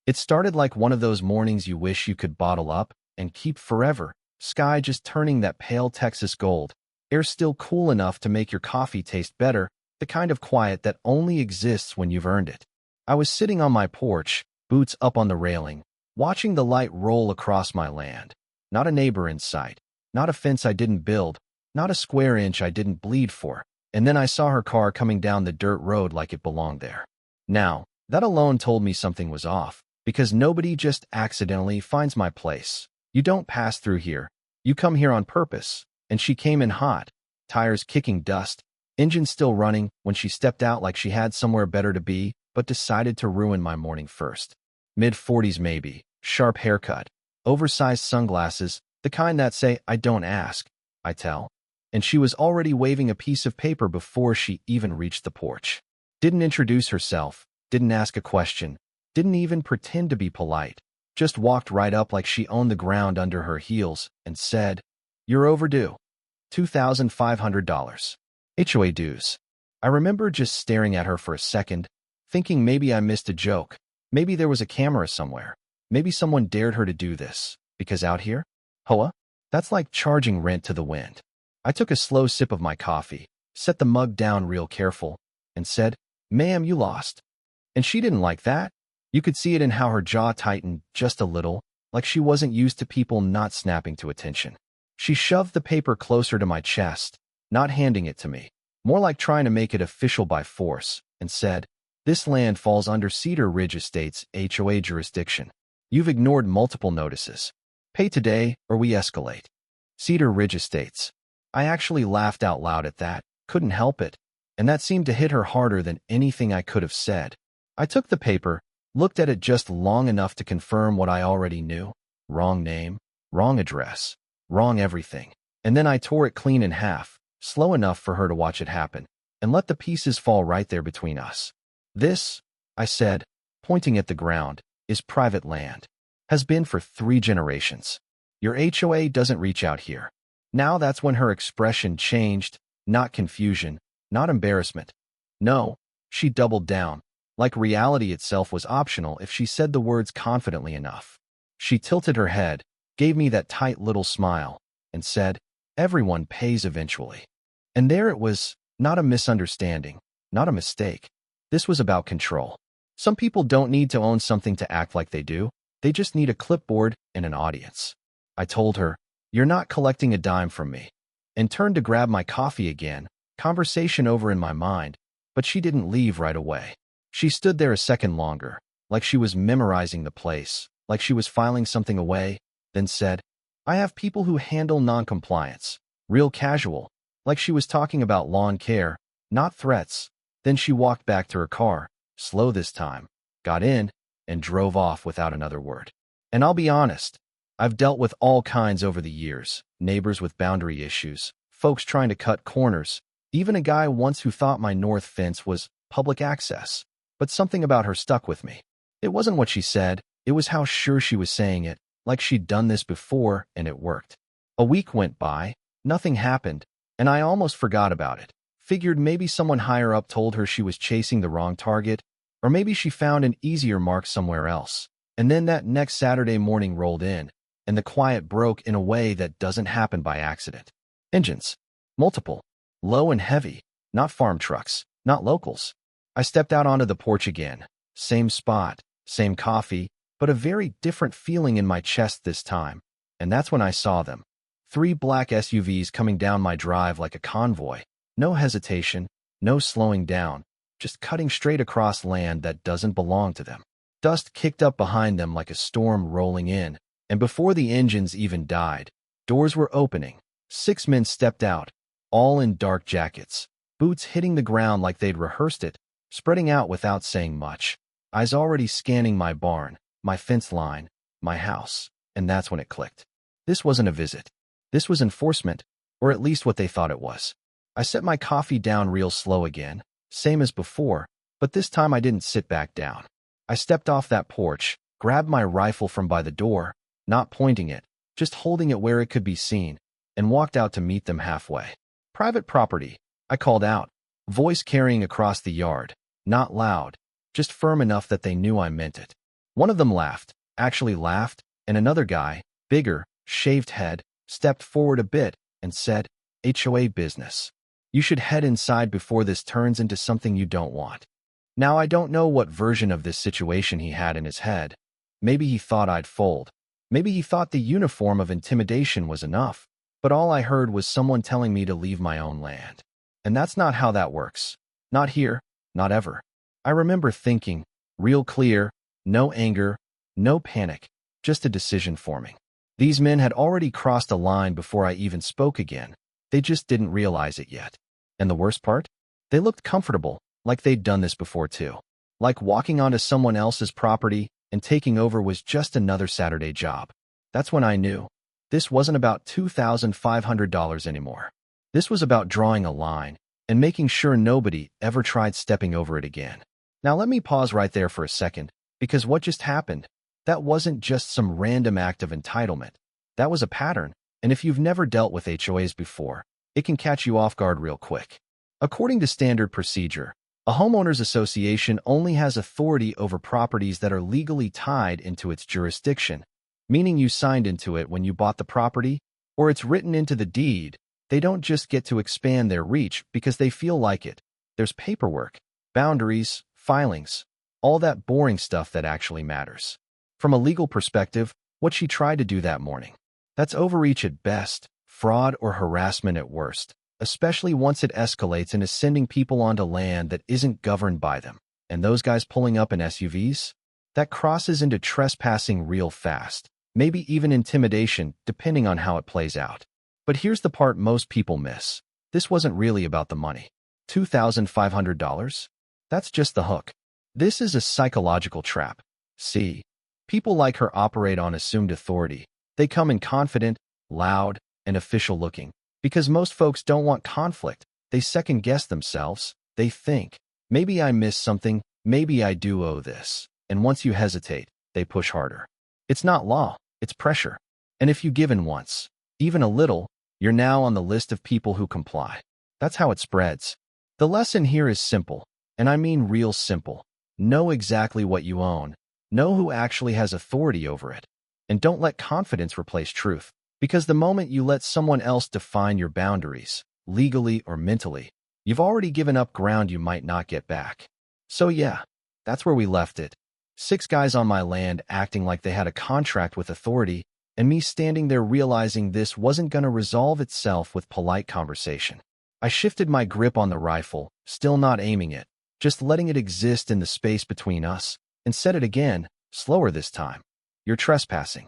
It started like one of those mornings you wish you could bottle up and keep forever. Sky just turning that pale Texas gold. Air still cool enough to make your coffee taste better, the kind of quiet that only exists when you've earned it. I was sitting on my porch, boots up on the railing, watching the light roll across my land. Not a neighbor in sight, not a fence I didn't build, not a square inch I didn't bleed for. And then I saw her car coming down the dirt road like it belonged there. Now, that alone told me something was off, because nobody just accidentally finds my place. You don't pass through here. You come here on purpose. And she came in hot, tires kicking dust, engine still running when she stepped out like she had somewhere better to be, but decided to ruin my morning first. Mid-40s maybe, sharp haircut, oversized sunglasses, the kind that say, "I don't ask, I tell." And she was already waving a piece of paper before she even reached the porch. Didn't introduce herself, didn't ask a question, didn't even pretend to be polite, just walked right up like she owned the ground under her heels and said, "You're overdue. $2,500. HOA dues." I remember just staring at her for a second, thinking maybe I missed a joke, maybe there was a camera somewhere, maybe someone dared her to do this, because out here, HOA, that's like charging rent to the wind. I took a slow sip of my coffee, set the mug down real careful, and said, "Ma'am, you lost." And she didn't like that. You could see it in how her jaw tightened just a little, like she wasn't used to people not snapping to attention. She shoved the paper closer to my chest, not handing it to me, more like trying to make it official by force, and said, "This land falls under Cedar Ridge Estates' HOA jurisdiction. You've ignored multiple notices. Pay today or we escalate." Cedar Ridge Estates. I actually laughed out loud at that, couldn't help it, and that seemed to hit her harder than anything I could have said. I took the paper, looked at it just long enough to confirm what I already knew. Wrong name, wrong address, wrong everything. And then I tore it clean in half, slow enough for her to watch it happen, and let the pieces fall right there between us. "This," I said, pointing at the ground, "is private land. Has been for 3 generations. Your HOA doesn't reach out here." Now that's when her expression changed, not confusion, not embarrassment. No, she doubled down, like reality itself was optional if she said the words confidently enough. She tilted her head, gave me that tight little smile, and said, "Everyone pays eventually." And there it was, not a misunderstanding, not a mistake. This was about control. Some people don't need to own something to act like they do. They just need a clipboard and an audience. I told her, "You're not collecting a dime from me," and turned to grab my coffee again, conversation over in my mind, but she didn't leave right away. She stood there a second longer, like she was memorizing the place, like she was filing something away, then said, "I have people who handle non-compliance, real casual," like she was talking about lawn care, not threats. Then she walked back to her car, slow this time, got in, and drove off without another word. And I'll be honest, I've dealt with all kinds over the years, neighbors with boundary issues, folks trying to cut corners, even a guy once who thought my north fence was public access. But something about her stuck with me. It wasn't what she said, it was how sure she was saying it, like she'd done this before and it worked. A week went by, nothing happened, and I almost forgot about it. Figured maybe someone higher up told her she was chasing the wrong target, or maybe she found an easier mark somewhere else. And then that next Saturday morning rolled in, and the quiet broke in a way that doesn't happen by accident. Engines. Multiple. Low and heavy. Not farm trucks. Not locals. I stepped out onto the porch again. Same spot. Same coffee. But a very different feeling in my chest this time. And that's when I saw them. 3 black SUVs coming down my drive like a convoy. No hesitation. No slowing down. Just cutting straight across land that doesn't belong to them. Dust kicked up behind them like a storm rolling in. And before the engines even died, doors were opening. 6 men stepped out, all in dark jackets, boots hitting the ground like they'd rehearsed it, spreading out without saying much. Eyes already scanning my barn, my fence line, my house. And that's when it clicked. This wasn't a visit. This was enforcement, or at least what they thought it was. I set my coffee down real slow again, same as before, but this time I didn't sit back down. I stepped off that porch, grabbed my rifle from by the door, not pointing it, just holding it where it could be seen, and walked out to meet them halfway. "Private property," I called out, voice carrying across the yard, not loud, just firm enough that they knew I meant it. One of them laughed, actually laughed, and another guy, bigger, shaved head, stepped forward a bit and said, HOA business. You should head inside before this turns into something you don't want. Now I don't know what version of this situation he had in his head. Maybe he thought I'd fold. Maybe he thought the uniform of intimidation was enough. But all I heard was someone telling me to leave my own land. And that's not how that works. Not here, not ever. I remember thinking, real clear, no anger, no panic, just a decision forming. These men had already crossed a line before I even spoke again. They just didn't realize it yet. And the worst part? They looked comfortable, like they'd done this before too. Like walking onto someone else's property and taking over was just another Saturday job. That's when I knew. This wasn't about $2,500 anymore. This was about drawing a line and making sure nobody ever tried stepping over it again. Now let me pause right there for a second, because what just happened, that wasn't just some random act of entitlement. That was a pattern, and if you've never dealt with HOAs before, it can catch you off guard real quick. According to standard procedure, a homeowners association only has authority over properties that are legally tied into its jurisdiction, meaning you signed into it when you bought the property, or it's written into the deed. They don't just get to expand their reach because they feel like it. There's paperwork, boundaries, filings, all that boring stuff that actually matters. From a legal perspective, what she tried to do that morning, that's overreach at best, fraud or harassment at worst, especially once it escalates into sending people onto land that isn't governed by them. And those guys pulling up in SUVs? That crosses into trespassing real fast, maybe even intimidation, depending on how it plays out. But here's the part most people miss. This wasn't really about the money. $2,500? That's just the hook. This is a psychological trap. See, people like her operate on assumed authority. They come in confident, loud, and official looking. Because most folks don't want conflict. They second-guess themselves. They think, maybe I missed something, maybe I do owe this. And once you hesitate, they push harder. It's not law, it's pressure. And if you give in once, even a little, you're now on the list of people who comply. That's how it spreads. The lesson here is simple, and I mean real simple. Know exactly what you own. Know who actually has authority over it. And don't let confidence replace truth. Because the moment you let someone else define your boundaries, legally or mentally, you've already given up ground you might not get back. So yeah, that's where we left it. 6 guys on my land acting like they had a contract with authority, and me standing there realizing this wasn't going to resolve itself with polite conversation. I shifted my grip on the rifle, still not aiming it, just letting it exist in the space between us, and said it again, slower this time. You're trespassing.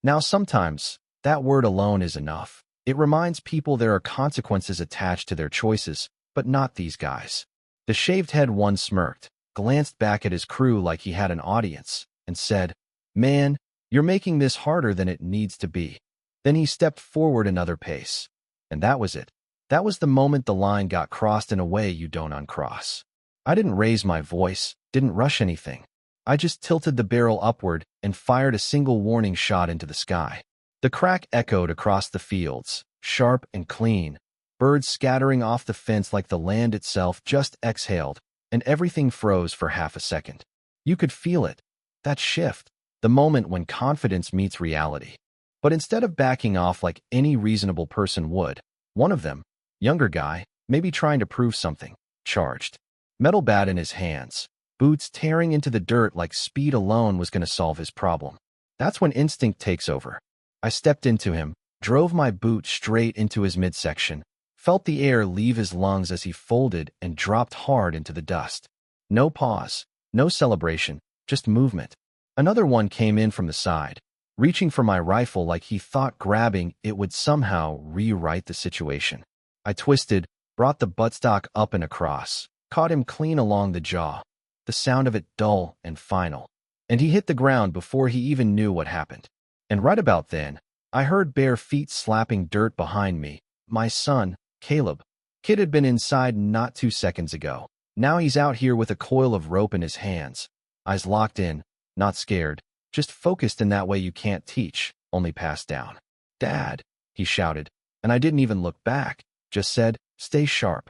Now sometimes, that word alone is enough. It reminds people there are consequences attached to their choices, but not these guys. The shaved head one smirked, glanced back at his crew like he had an audience, and said, "Man, you're making this harder than it needs to be." Then he stepped forward another pace. And that was it. That was the moment the line got crossed in a way you don't uncross. I didn't raise my voice, didn't rush anything. I just tilted the barrel upward and fired a single warning shot into the sky. The crack echoed across the fields, sharp and clean, birds scattering off the fence like the land itself just exhaled, and everything froze for half a second. You could feel it, that shift, the moment when confidence meets reality. But instead of backing off like any reasonable person would, one of them, younger guy, maybe trying to prove something, charged. Metal bat in his hands, boots tearing into the dirt like speed alone was going to solve his problem. That's when instinct takes over. I stepped into him, drove my boot straight into his midsection, felt the air leave his lungs as he folded and dropped hard into the dust. No pause, no celebration, just movement. Another one came in from the side, reaching for my rifle like he thought grabbing it would somehow rewrite the situation. I twisted, brought the buttstock up and across, caught him clean along the jaw, the sound of it dull and final. And he hit the ground before he even knew what happened. And right about then, I heard bare feet slapping dirt behind me. My son, Caleb. Kid had been inside not 2 seconds ago. Now he's out here with a coil of rope in his hands. Eyes locked in, not scared, just focused in that way you can't teach, only pass down. "Dad," he shouted, and I didn't even look back, just said, "Stay sharp."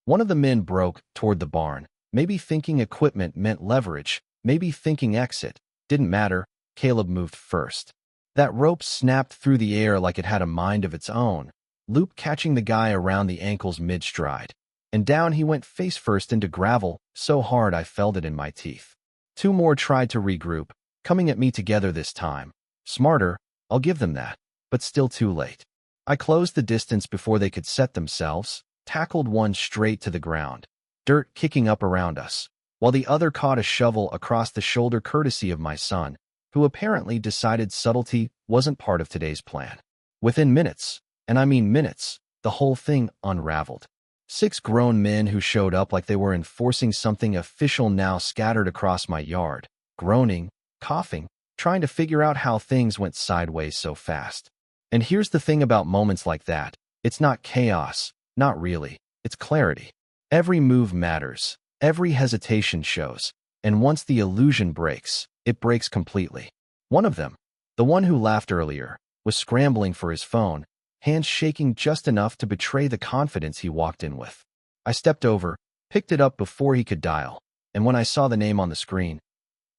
One of the men broke toward the barn, maybe thinking equipment meant leverage, maybe thinking exit. Didn't matter, Caleb moved first. That rope snapped through the air like it had a mind of its own, loop catching the guy around the ankles mid-stride. And down he went face first into gravel, so hard I felt it in my teeth. Two more tried to regroup, coming at me together this time. Smarter, I'll give them that, but still too late. I closed the distance before they could set themselves, tackled one straight to the ground, dirt kicking up around us, while the other caught a shovel across the shoulder courtesy of my son, who apparently decided subtlety wasn't part of today's plan. Within minutes, and I mean minutes, the whole thing unraveled. 6 grown men who showed up like they were enforcing something official now scattered across my yard, groaning, coughing, trying to figure out how things went sideways so fast. And here's the thing about moments like that. It's not chaos, not really. It's clarity. Every move matters. Every hesitation shows. And once the illusion breaks, it breaks completely. One of them, the one who laughed earlier, was scrambling for his phone, hands shaking just enough to betray the confidence he walked in with. I stepped over, picked it up before he could dial, and when I saw the name on the screen,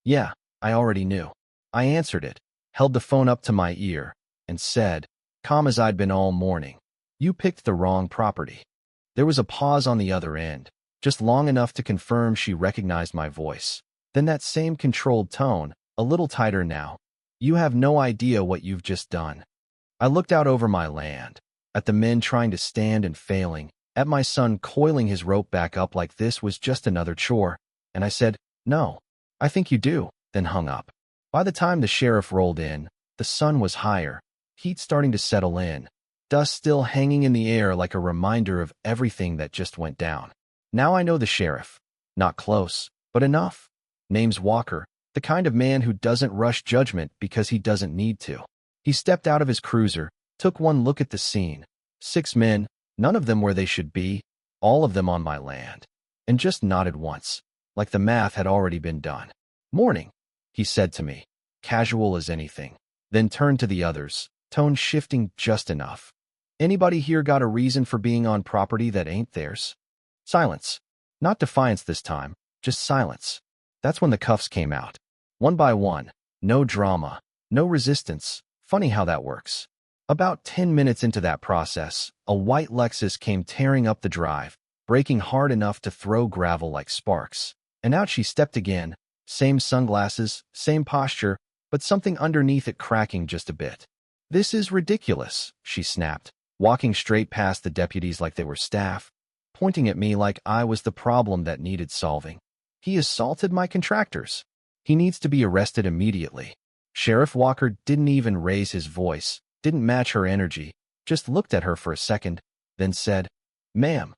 yeah, I already knew. I answered it, held the phone up to my ear, and said, calm as I'd been all morning, "You picked the wrong property." There was a pause on the other end, just long enough to confirm she recognized my voice. Then that same controlled tone, a little tighter now. "You have no idea what you've just done." I looked out over my land, at the men trying to stand and failing, at my son coiling his rope back up like this was just another chore, and I said, "No, I think you do," then hung up. By the time the sheriff rolled in, the sun was higher, heat starting to settle in, dust still hanging in the air like a reminder of everything that just went down. Now I know the sheriff. Not close, but enough. Name's Walker, the kind of man who doesn't rush judgment because he doesn't need to. He stepped out of his cruiser, took one look at the scene. 6 men, none of them where they should be, all of them on my land, and just nodded once, like the math had already been done. "Morning," he said to me, casual as anything, then turned to the others, tone shifting just enough. "Anybody here got a reason for being on property that ain't theirs?" Silence. Not defiance this time, just silence. That's when the cuffs came out. One by one. No drama. No resistance. Funny how that works. About 10 minutes into that process, a white Lexus came tearing up the drive, braking hard enough to throw gravel like sparks. And out she stepped again. Same sunglasses, same posture, but something underneath it cracking just a bit. "This is ridiculous," she snapped, walking straight past the deputies like they were staff, pointing at me like I was the problem that needed solving. "He assaulted my contractors. He needs to be arrested immediately." Sheriff Walker didn't even raise his voice, didn't match her energy, just looked at her for a second, then said, "Ma'am,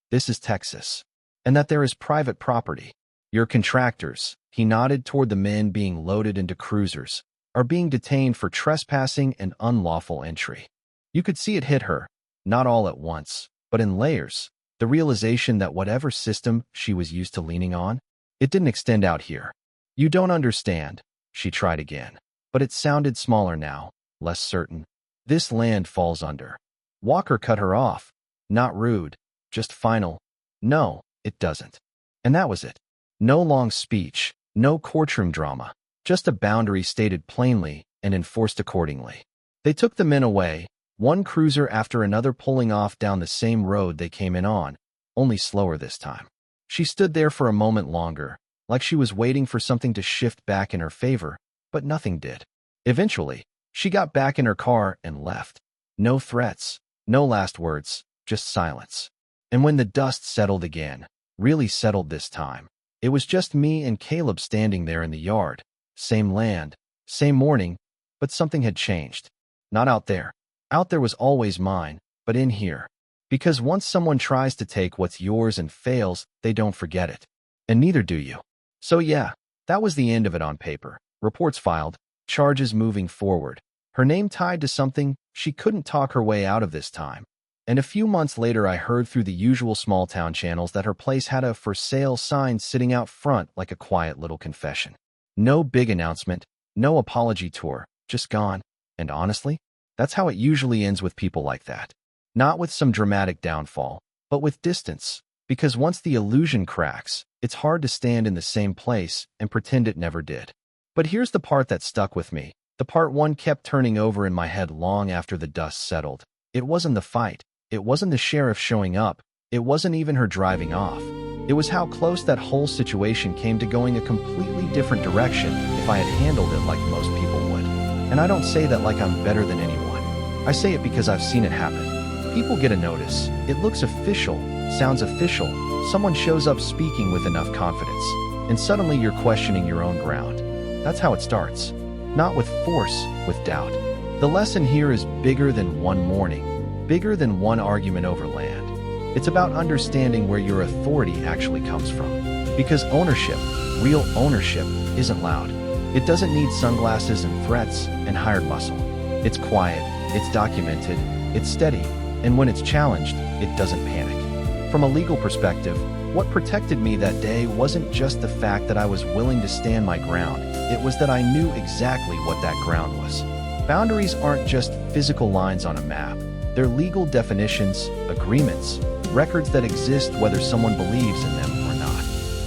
this is Texas, and that there is private property. Your contractors," he nodded toward the men being loaded into cruisers, "are being detained for trespassing and unlawful entry." You could see it hit her, not all at once, but in layers, the realization that whatever system she was used to leaning on, it didn't extend out here. "You don't understand," she tried again, but it sounded smaller now, less certain. "This land falls under." Walker cut her off. Not rude, just final. "No, it doesn't." And that was it. No long speech, no courtroom drama, just a boundary stated plainly and enforced accordingly. They took the men away, one cruiser after another pulling off down the same road they came in on, only slower this time. She stood there for a moment longer, like she was waiting for something to shift back in her favor, but nothing did. Eventually, she got back in her car and left. No threats, no last words, just silence. And when the dust settled again, really settled this time, it was just me and Caleb standing there in the yard. Same land, same morning, but something had changed. Not out there. Out there was always mine, but in here. Because once someone tries to take what's yours and fails, they don't forget it. And neither do you. So yeah, that was the end of it on paper. Reports filed, charges moving forward. Her name tied to something she couldn't talk her way out of this time. And a few months later I heard through the usual small-town channels that her place had a for sale sign sitting out front like a quiet little confession. No big announcement, no apology tour, just gone. And honestly, that's how it usually ends with people like that. Not with some dramatic downfall, but with distance. Because once the illusion cracks, it's hard to stand in the same place and pretend it never did. But here's the part that stuck with me. The part one kept turning over in my head long after the dust settled. It wasn't the fight. It wasn't the sheriff showing up. It wasn't even her driving off. It was how close that whole situation came to going a completely different direction if I had handled it like most people would. And I don't say that like I'm better than anyone. I say it because I've seen it happen. People get a notice. It looks official, sounds official. Someone shows up speaking with enough confidence, and suddenly you're questioning your own ground. That's how it starts. Not with force, with doubt. The lesson here is bigger than one morning, bigger than one argument over land. It's about understanding where your authority actually comes from. Because ownership, real ownership, isn't loud. It doesn't need sunglasses and threats and hired muscle. It's quiet, it's documented, it's steady, and when it's challenged, it doesn't panic. From a legal perspective, what protected me that day wasn't just the fact that I was willing to stand my ground, it was that I knew exactly what that ground was. Boundaries aren't just physical lines on a map. They're legal definitions, agreements, records that exist whether someone believes in them or not.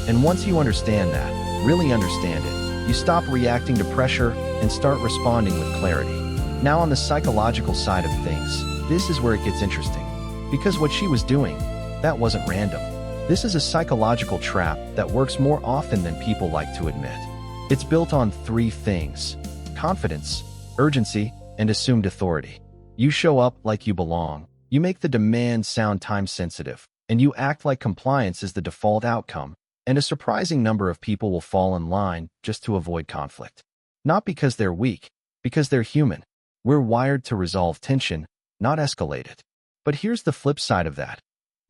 And once you understand that, really understand it, you stop reacting to pressure and start responding with clarity. Now on the psychological side of things, this is where it gets interesting. Because what she was doing, that wasn't random. This is a psychological trap that works more often than people like to admit. It's built on three things: confidence, urgency, and assumed authority. You show up like you belong. You make the demand sound time-sensitive, and you act like compliance is the default outcome, and a surprising number of people will fall in line just to avoid conflict. Not because they're weak, because they're human. We're wired to resolve tension, not escalate it. But here's the flip side of that.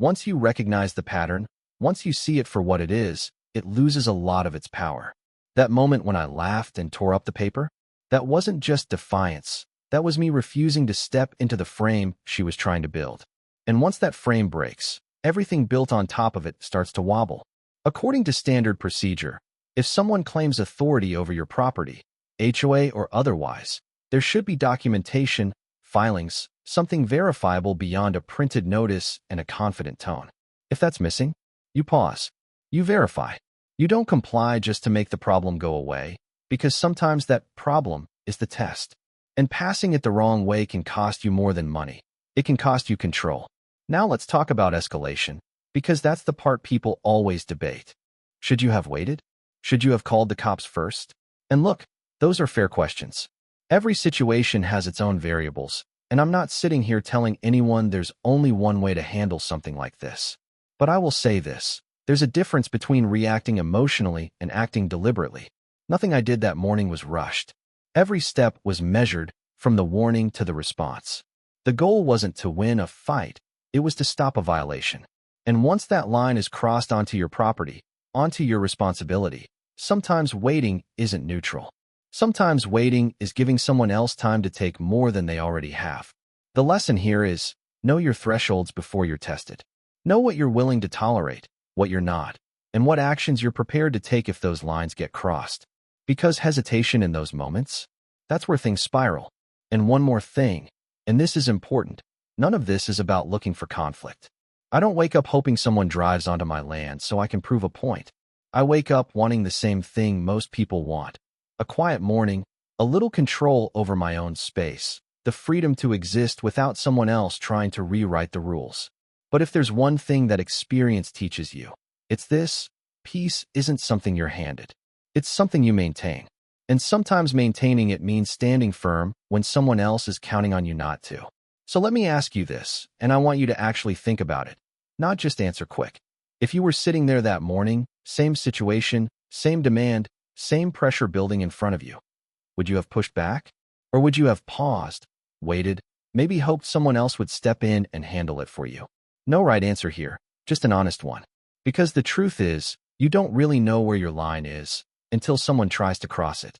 Once you recognize the pattern, once you see it for what it is, it loses a lot of its power. That moment when I laughed and tore up the paper, that wasn't just defiance. That was me refusing to step into the frame she was trying to build. And once that frame breaks, everything built on top of it starts to wobble. According to standard procedure, if someone claims authority over your property, HOA or otherwise, there should be documentation, filings, something verifiable beyond a printed notice and a confident tone. If that's missing, you pause. You verify. You don't comply just to make the problem go away, because sometimes that problem is the test. And passing it the wrong way can cost you more than money. It can cost you control. Now let's talk about escalation, because that's the part people always debate. Should you have waited? Should you have called the cops first? And look, those are fair questions. Every situation has its own variables, and I'm not sitting here telling anyone there's only one way to handle something like this. But I will say this. There's a difference between reacting emotionally and acting deliberately. Nothing I did that morning was rushed. Every step was measured, from the warning to the response. The goal wasn't to win a fight, it was to stop a violation. And once that line is crossed onto your property, onto your responsibility, sometimes waiting isn't neutral. Sometimes waiting is giving someone else time to take more than they already have. The lesson here is, know your thresholds before you're tested. Know what you're willing to tolerate, what you're not, and what actions you're prepared to take if those lines get crossed. Because hesitation in those moments, that's where things spiral. And one more thing, and this is important, none of this is about looking for conflict. I don't wake up hoping someone drives onto my land so I can prove a point. I wake up wanting the same thing most people want. A quiet morning, a little control over my own space, the freedom to exist without someone else trying to rewrite the rules. But if there's one thing that experience teaches you, it's this: peace isn't something you're handed. It's something you maintain. And sometimes maintaining it means standing firm when someone else is counting on you not to. So let me ask you this, and I want you to actually think about it, not just answer quick. If you were sitting there that morning, same situation, same demand, same pressure building in front of you, would you have pushed back? Or would you have paused, waited, maybe hoped someone else would step in and handle it for you? No right answer here, just an honest one. Because the truth is, you don't really know where your line is until someone tries to cross it.